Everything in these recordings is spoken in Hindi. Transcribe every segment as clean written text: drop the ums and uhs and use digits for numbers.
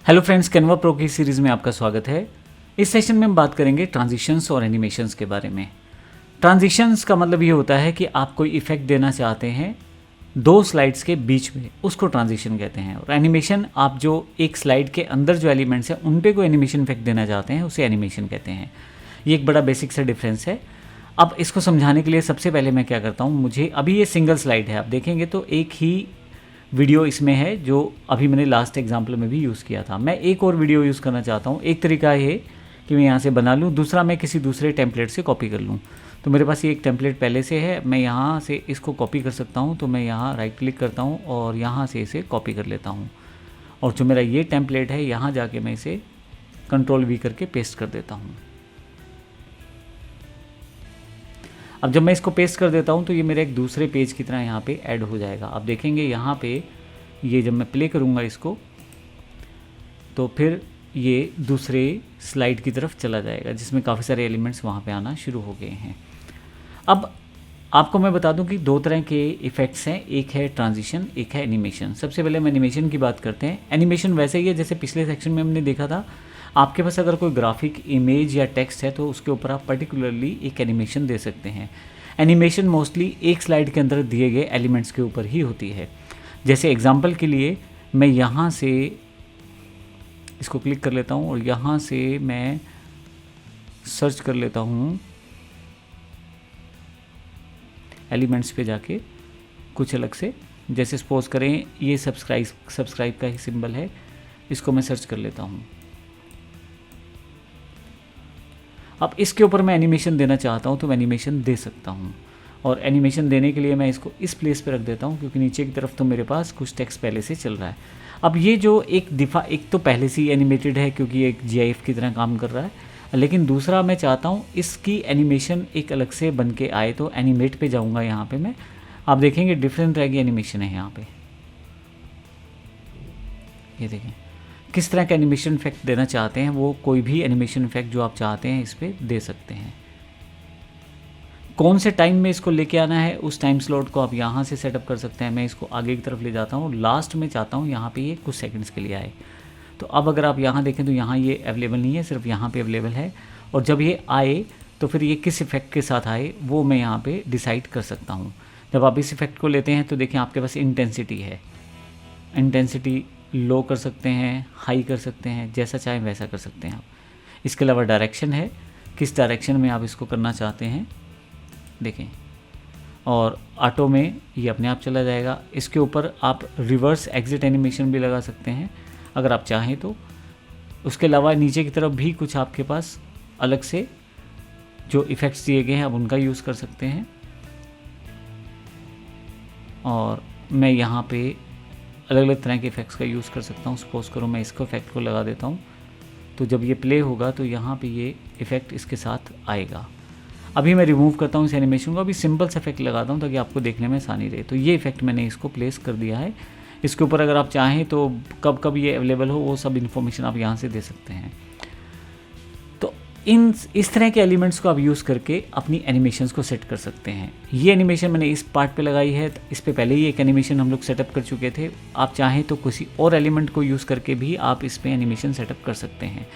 हेलो फ्रेंड्स, कैनवा प्रो की सीरीज़ में आपका स्वागत है। इस सेशन में हम बात करेंगे ट्रांजिशंस और एनिमेशंस के बारे में। ट्रांजिशंस का मतलब ये होता है कि आप कोई इफेक्ट देना चाहते हैं दो स्लाइड्स के बीच में, उसको ट्रांजिशन कहते हैं। और एनिमेशन, आप जो एक स्लाइड के अंदर जो एलिमेंट्स हैं उन पे कोई एनिमेशन इफेक्ट देना चाहते हैं, उसे एनिमेशन कहते हैं। ये एक बड़ा बेसिक सा डिफरेंस है। अब इसको समझाने के लिए सबसे पहले मैं क्या करता हूँ, मुझे अभी ये सिंगल स्लाइड है, आप देखेंगे तो एक ही वीडियो इसमें है जो अभी मैंने लास्ट एग्जाम्पल में भी यूज़ किया था। मैं एक और वीडियो यूज़ करना चाहता हूँ। एक तरीका है कि मैं यहाँ से बना लूँ, दूसरा मैं किसी दूसरे टेम्पलेट से कॉपी कर लूँ। तो मेरे पास ये एक टेम्पलेट पहले से है, मैं यहाँ से इसको कॉपी कर सकता हूँ। तो मैं यहाँ राइट क्लिक करता हूँ और यहाँ से इसे कॉपी कर लेता हूँ। और जो मेरा ये टेम्पलेट है, यहाँ जाके मैं इसे Ctrl+V करके पेस्ट कर देता हूँ। अब जब मैं इसको पेस्ट कर देता हूँ तो ये मेरे एक दूसरे पेज की तरह यहाँ पे ऐड हो जाएगा। आप देखेंगे यहाँ पे ये जब मैं प्ले करूँगा इसको, तो फिर ये दूसरे स्लाइड की तरफ चला जाएगा जिसमें काफ़ी सारे एलिमेंट्स वहाँ पे आना शुरू हो गए हैं। अब आपको मैं बता दूं कि दो तरह के इफ़ेक्ट्स हैं, एक है ट्रांजिशन, एक है एनिमेशन। सबसे पहले हम एनिमेशन की बात करते हैं। एनिमेशन वैसे ही है जैसे पिछले सेक्शन में हमने देखा था। आपके पास अगर कोई ग्राफिक इमेज या टेक्स्ट है तो उसके ऊपर आप पर्टिकुलरली एक एनिमेशन दे सकते हैं। एनिमेशन मोस्टली एक स्लाइड के अंदर दिए गए एलिमेंट्स के ऊपर ही होती है। जैसे एग्जांपल के लिए मैं यहाँ से इसको क्लिक कर लेता हूँ और यहाँ से मैं सर्च कर लेता हूँ एलिमेंट्स पे जाके कुछ अलग से। जैसे सपोज करें ये सब्सक्राइब का ही सिंबल है, इसको मैं सर्च कर लेता हूँ। अब इसके ऊपर मैं एनिमेशन देना चाहता हूँ तो मैं एनिमेशन दे सकता हूँ। और एनिमेशन देने के लिए मैं इसको इस प्लेस पे रख देता हूँ क्योंकि नीचे की तरफ तो मेरे पास कुछ टेक्स्ट पहले से चल रहा है। अब ये जो एक तो पहले से ही एनिमेटेड है क्योंकि ये एक GIF की तरह काम कर रहा है, लेकिन दूसरा मैं चाहता हूँ इसकी एनिमेशन एक अलग से बन के आए। तो एनिमेट पे जाऊँगा, यहाँ पे मैं, आप देखेंगे डिफरेंट तरह की एनिमेशन है यहाँ पे। ये देखें किस तरह का एनिमेशन इफेक्ट देना चाहते हैं, वो कोई भी एनिमेशन इफेक्ट जो आप चाहते हैं इस पर दे सकते हैं। कौन से टाइम में इसको लेके आना है, उस टाइम स्लॉट को आप यहाँ से सेटअप कर सकते हैं। मैं इसको आगे की तरफ ले जाता हूँ, लास्ट में चाहता हूँ यहाँ पे ये कुछ सेकंड्स के लिए आए। तो अब अगर आप यहाँ देखें तो यहाँ ये अवेलेबल नहीं है, सिर्फ यहाँ पे अवेलेबल है। और जब ये आए तो फिर ये किस इफेक्ट के साथ आए वो मैं यहाँ पे डिसाइड कर सकता हूँ। जब आप इस इफेक्ट को लेते हैं तो देखें आपके पास इंटेंसिटी है, इंटेंसिटी लो कर सकते हैं, हाई कर सकते हैं, जैसा चाहें वैसा कर सकते हैं आप। इसके अलावा डायरेक्शन है, किस डायरेक्शन में आप इसको करना चाहते हैं देखें। और ऑटो में ये अपने आप चला जाएगा। इसके ऊपर आप रिवर्स एग्जिट एनिमेशन भी लगा सकते हैं अगर आप चाहें तो। उसके अलावा नीचे की तरफ भी कुछ आपके पास अलग से जो इफ़ेक्ट्स दिए गए हैं आप उनका यूज़ कर सकते हैं। और मैं यहाँ पे अलग अलग तरह के इफ़ेक्ट्स का यूज़ कर सकता हूँ। सपोज करो मैं इसको इफेक्ट को लगा देता हूँ, तो जब ये प्ले होगा तो यहाँ पे ये इफ़ेक्ट इसके साथ आएगा। अभी मैं रिमूव करता हूँ इस एनिमेशन को, अभी सिंपल सा इफेक्ट लगाता हूँ ताकि आपको देखने में आसानी रहे। तो ये इफेक्ट मैंने इसको प्लेस कर दिया है। इसके ऊपर अगर आप चाहें तो कब कब ये अवेलेबल हो वो सब इन्फॉर्मेशन आप यहाँ से दे सकते हैं। तो इस तरह के एलिमेंट्स को आप यूज़ करके अपनी एनिमेशंस को सेट कर सकते हैं। ये एनिमेशन मैंने इस पार्ट पे लगाई है, इस पे पहले ही एक एनिमेशन हम लोग सेटअप कर चुके थे। आप चाहें तो किसी और एलिमेंट को यूज़ करके भी आप इस पर एनिमेशन सेटअप कर सकते हैं।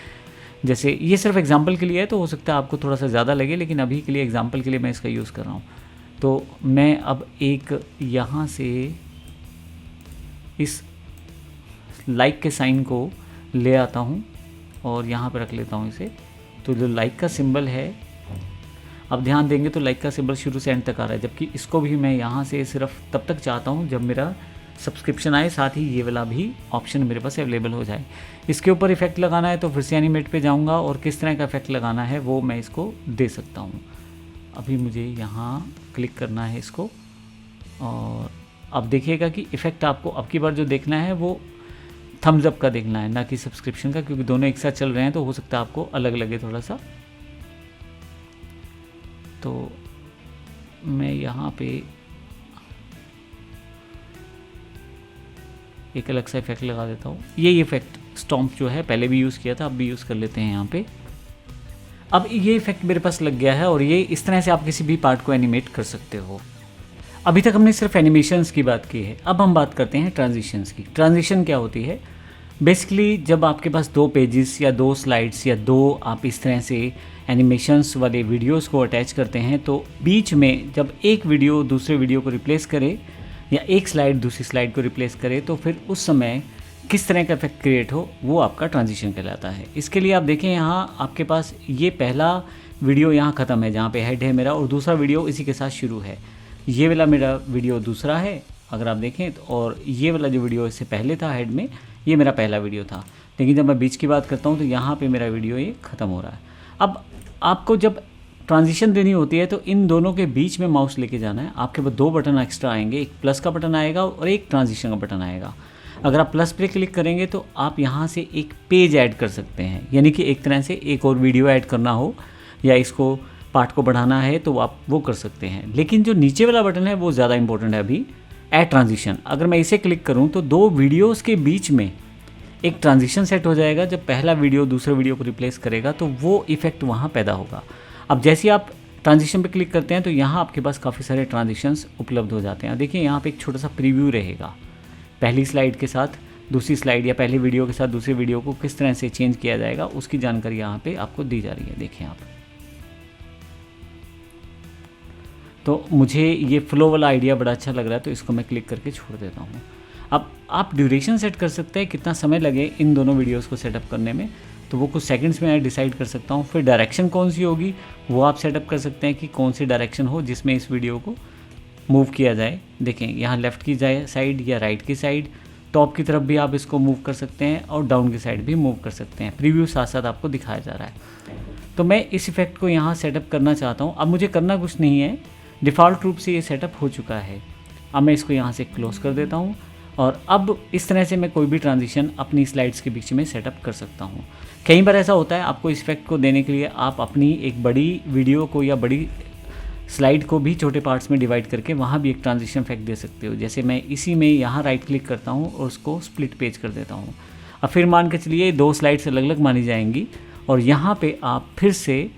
जैसे ये सिर्फ एग्जांपल के लिए है तो हो सकता है आपको थोड़ा सा ज़्यादा लगे, लेकिन अभी के लिए एग्जांपल के लिए मैं इसका यूज़ कर रहा हूँ। तो मैं अब एक यहाँ से इस लाइक के साइन को ले आता हूँ और यहाँ पर रख लेता हूँ इसे। तो जो लाइक का सिंबल है, अब ध्यान देंगे तो लाइक का सिंबल शुरू से एंड तक आ रहा है, जबकि इसको भी मैं यहाँ से सिर्फ तब तक चाहता हूँ जब मेरा सब्सक्रिप्शन आए, साथ ही ये वाला भी ऑप्शन मेरे पास अवेलेबल हो जाए। इसके ऊपर इफेक्ट लगाना है तो फिर से एनिमेट पे जाऊंगा और किस तरह का इफेक्ट लगाना है वो मैं इसको दे सकता हूँ। अभी मुझे यहाँ क्लिक करना है इसको, और अब देखिएगा कि इफ़ेक्ट आपको अब की बार जो देखना है वो थम्स अप का देखना है, ना कि सब्सक्रिप्शन का, क्योंकि दोनों एक साथ चल रहे हैं तो हो सकता है आपको अलग लगे थोड़ा सा। तो मैं यहाँ पे एक अलग सा इफेक्ट लगा देता हूँ। ये इफेक्ट स्टॉम्प जो है पहले भी यूज़ किया था, अब भी यूज़ कर लेते हैं यहाँ पे। अब ये इफेक्ट मेरे पास लग गया है और ये इस तरह से आप किसी भी पार्ट को एनिमेट कर सकते हो। अभी तक हमने सिर्फ एनिमेशंस की बात की है, अब हम बात करते हैं ट्रांजिशंस की। ट्रांजिशन क्या होती है? बेसिकली जब आपके पास 2 पेजेस या 2 स्लाइड्स या 2 आप इस तरह से एनिमेशंस वाले वीडियोस को अटैच करते हैं, तो बीच में जब एक वीडियो दूसरे वीडियो को रिप्लेस करे या एक स्लाइड दूसरी स्लाइड को रिप्लेस करे, तो फिर उस समय किस तरह का इफेक्ट क्रिएट हो, वो आपका ट्रांजिशन कहलाता है। इसके लिए आप देखें यहाँ आपके पास ये पहला वीडियो यहाँ ख़त्म है जहाँ पे हेड है मेरा, और दूसरा वीडियो इसी के साथ शुरू है। ये वाला मेरा वीडियो दूसरा है अगर आप देखें तो, और ये वाला जो वीडियो इससे पहले था हेड में, ये मेरा पहला वीडियो था। लेकिन जब मैं बीच की बात करता हूँ तो यहाँ पे मेरा वीडियो ये ख़त्म हो रहा है। अब आपको जब ट्रांजिशन देनी होती है तो इन दोनों के बीच में माउस लेके जाना है। आपके पास 2 बटन एक्स्ट्रा आएंगे, एक प्लस का बटन आएगा और एक ट्रांजिशन का बटन आएगा। अगर आप प्लस पे क्लिक करेंगे तो आप यहाँ से एक पेज ऐड कर सकते हैं, यानी कि एक तरह से एक और वीडियो ऐड करना हो या इसको पार्ट को बढ़ाना है तो आप वो कर सकते हैं। लेकिन जो नीचे वाला बटन है वो ज़्यादा इंपॉर्टेंट है अभी, ऐड ट्रांजिशन। अगर मैं इसे क्लिक करूँ तो 2 वीडियोज़ के बीच में एक ट्रांजिशन सेट हो जाएगा। जब पहला वीडियो दूसरे वीडियो को रिप्लेस करेगा तो वो इफेक्ट वहाँ पैदा होगा। अब जैसे आप ट्रांजिशन पे क्लिक करते हैं तो यहाँ आपके पास काफ़ी सारे ट्रांजिशंस उपलब्ध हो जाते हैं। देखिए यहाँ पे एक छोटा सा प्रीव्यू रहेगा, पहली स्लाइड के साथ दूसरी स्लाइड या पहले वीडियो के साथ दूसरे वीडियो को किस तरह से चेंज किया जाएगा उसकी जानकारी यहाँ पे आपको दी जा रही है। देखिए आप, तो मुझे ये फ्लो वाला आइडिया बड़ा अच्छा लग रहा है तो इसको मैं क्लिक करके छोड़ देता हूँ। अब आप ड्यूरेशन सेट कर सकते हैं, कितना समय लगे इन दोनों वीडियोस को सेटअप करने में, तो वो कुछ सेकंड्स में मैं डिसाइड कर सकता हूँ। फिर डायरेक्शन कौन सी होगी वो आप सेटअप कर सकते हैं कि कौन सी डायरेक्शन हो जिसमें इस वीडियो को मूव किया जाए। देखें यहाँ लेफ़्ट की साइड या राइट की साइड, टॉप की तरफ भी आप इसको मूव कर सकते हैं और डाउन की साइड भी मूव कर सकते हैं। प्रीव्यू साथ साथ आपको दिखाया जा रहा है। तो मैं इस इफेक्ट को यहाँ सेटअप करना चाहता हूँ। अब मुझे करना कुछ नहीं है, डिफ़ॉल्ट रूप से ये सेटअप हो चुका है। अब मैं इसको यहाँ से क्लोज़ कर देता हूँ और अब इस तरह से मैं कोई भी ट्रांजिशन अपनी स्लाइड्स के बीच में सेटअप कर सकता हूँ। कई बार ऐसा होता है आपको इस इफेक्ट को देने के लिए आप अपनी एक बड़ी वीडियो को या बड़ी स्लाइड को भी छोटे पार्ट्स में डिवाइड करके वहाँ भी एक ट्रांजिशन इफेक्ट दे सकते हो। जैसे मैं इसी में यहाँ राइट क्लिक करता हूँ और उसको स्प्लिट पेज कर देता हूँ। अब फिर मान के चलिए 2 स्लाइड्स अलग अलग मानी जाएंगी और यहाँ पे आप फिर से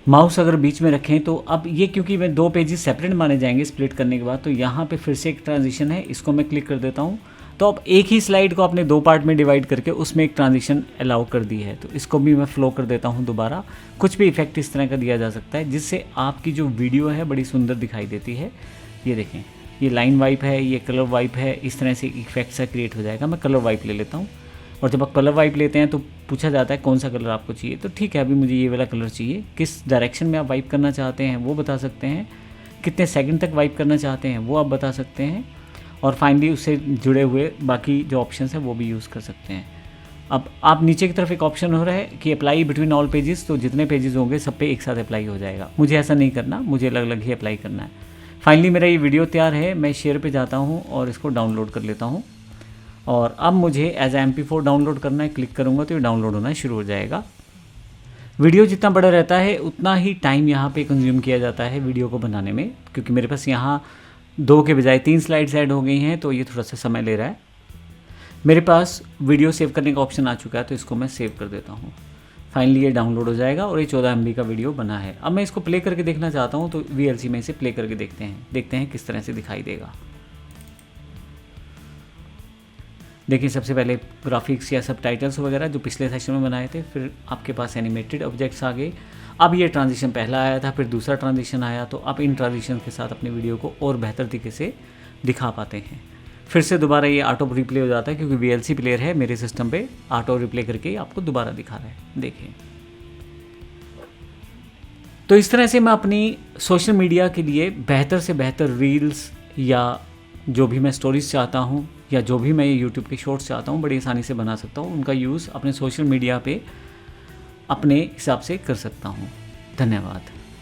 माउस अगर बीच में रखें तो अब ये क्योंकि मैं 2 पेजेस सेपरेट माने जाएंगे स्प्लिट करने के बाद, तो यहाँ पे फिर से एक ट्रांजिशन है, इसको मैं क्लिक कर देता हूँ। तो अब एक ही स्लाइड को आपने 2 पार्ट में डिवाइड करके उसमें एक ट्रांजिशन अलाउ कर दी है, तो इसको भी मैं फ्लो कर देता हूँ दोबारा। कुछ भी इफेक्ट इस तरह का दिया जा सकता है जिससे आपकी जो वीडियो है बड़ी सुंदर दिखाई देती है। ये देखें, ये लाइन वाइप है, ये कलर वाइप है, इस तरह से इफेक्ट सा क्रिएट हो जाएगा। मैं कलर वाइप ले लेता हूँ और जब आप कलर वाइप लेते हैं तो पूछा जाता है कौन सा कलर आपको चाहिए, तो ठीक है अभी मुझे ये वाला कलर चाहिए। किस डायरेक्शन में आप वाइप करना चाहते हैं वो बता सकते हैं, कितने सेकंड तक वाइप करना चाहते हैं वो आप बता सकते हैं, और फाइनली उससे जुड़े हुए बाकी जो ऑप्शंस हैं वो भी यूज़ कर सकते हैं। अब आप नीचे की तरफ एक ऑप्शन हो रहा है कि अप्लाई बिटवीन ऑल पेजेस, तो जितने पेजेस होंगे सब पे एक साथ अप्लाई हो जाएगा। मुझे ऐसा नहीं करना, मुझे अलग अलग ही अप्लाई करना है। फाइनली मेरा ये वीडियो तैयार है, मैं शेयर पे जाता हूँ और इसको डाउनलोड कर लेता हूँ। और अब मुझे एज MP4 डाउनलोड करना है, क्लिक करूँगा तो ये डाउनलोड होना शुरू हो जाएगा। वीडियो जितना बड़ा रहता है उतना ही टाइम यहाँ पे कंज्यूम किया जाता है वीडियो को बनाने में, क्योंकि मेरे पास यहाँ 2 के बजाय 3 स्लाइड्स ऐड हो गई हैं तो ये थोड़ा सा समय ले रहा है। मेरे पास वीडियो सेव करने का ऑप्शन आ चुका है तो इसको मैं सेव कर देता हूँ। फाइनली ये डाउनलोड हो जाएगा और ये 14 MB का वीडियो बना है। अब मैं इसको प्ले करके देखना चाहता हूँ तो VLC में इसे प्ले करके देखते हैं किस तरह से दिखाई देगा। देखिए सबसे पहले ग्राफिक्स या सबटाइटल्स वगैरह जो पिछले सेशन में बनाए थे, फिर आपके पास एनिमेटेड ऑब्जेक्ट्स आ गए। अब ये ट्रांजिशन पहला आया था, फिर दूसरा ट्रांजिशन आया, तो आप इन ट्रांजिशन के साथ अपनी वीडियो को और बेहतर तरीके से दिखा पाते हैं। फिर से दोबारा ये ऑटो रिप्ले हो जाता है क्योंकि VLC प्लेयर है मेरे सिस्टम पे, ऑटो रिप्ले करके आपको दोबारा दिखा रहा है। देखिए, तो इस तरह से मैं अपनी सोशल मीडिया के लिए बेहतर से बेहतर रील्स या जो भी मैं स्टोरीज चाहता हूँ या जो भी मैं यूट्यूब के शॉर्ट्स चाहता हूँ बड़ी आसानी से बना सकता हूँ। उनका यूज़ अपने सोशल मीडिया पे अपने हिसाब से कर सकता हूँ। धन्यवाद।